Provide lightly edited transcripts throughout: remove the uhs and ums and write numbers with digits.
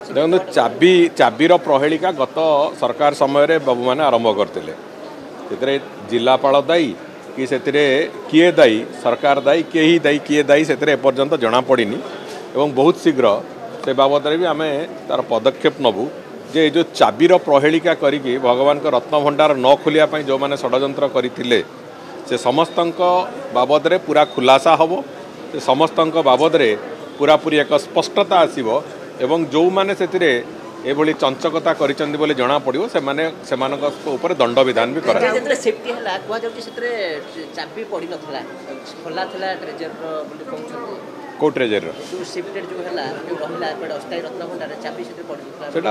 देखो चाबीर प्रहेलिका गत सरकार समय बाबू मैंने आरंभ करते जिलापाल दायी कि से किए दायी सरकार दायी किए दायी किए दायी से एपर्यंत जना पड़ी एवं बहुत शीघ्र से बाबद भी आम तार पदक्षेप नबू जे जो चाबीर प्रहेलिका करी भगवान का रत्न भंडार न खोलिया जो मैंने षड्यंत्र करते से समस्त बाबद पूरा खुलासा हम से समस्त बाबद पूरापूरी एक स्पष्टता आसव एवं जो मैंने से चंचकता करी जना पड़ो से दंड विधान भी कर को ट्रेजर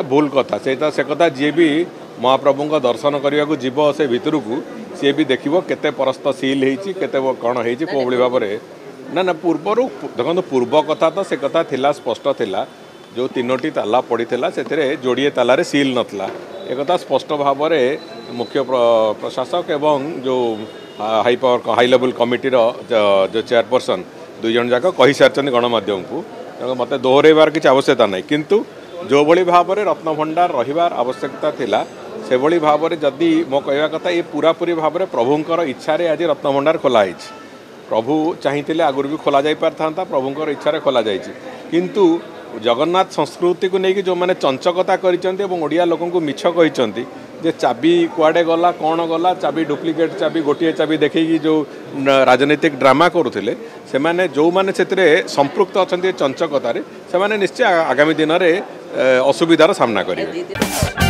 भूल कथा से कथा जी भी महाप्रभु का दर्शन करने को जीव से भितर को सी भी देखो केते परस्त सील होते कौन हो भाव ना ना पूर्वर देखो पूर्व कथा तो से कथा थिला स्पष्ट थिला जो तीनोटी ताला पड़ी से जोड़े तालार सील नाला एक स्पष्ट भाव में मुख्य प्रशासक एवं जो हाई लेवल कमिटीर जो चेयरपर्सन दुई जन जाक कही सारी गणमाध्यम को मत दोहराइबार किसी आवश्यकता नहीं किंतु जो भली भाव में रत्न भंडार रहिबार आवश्यकता थिला से भली भाव में जदि मो कहवा कथा ये पूरापूरी भाव में प्रभुंकर इच्छा आज रत्न भंडार खोलाई प्रभु चाहिए आगुरी भी खोल जा पार था प्रभुंकर इच्छा खोल किंतु जगन्नाथ संस्कृति को लेकिन जो मैंने चंचकता करिया लोक को मिछ कहते जे चाबी कुआडे गला कौन गला चाबी डुप्लिकेट चाबी गोटे चाबी देखी जो राजनीतिक ड्रामा करुले से माने जो माने से संपृक्त अच्छा चंचकतार से निश्चय आगामी दिन में असुविधार सामना करेंगे।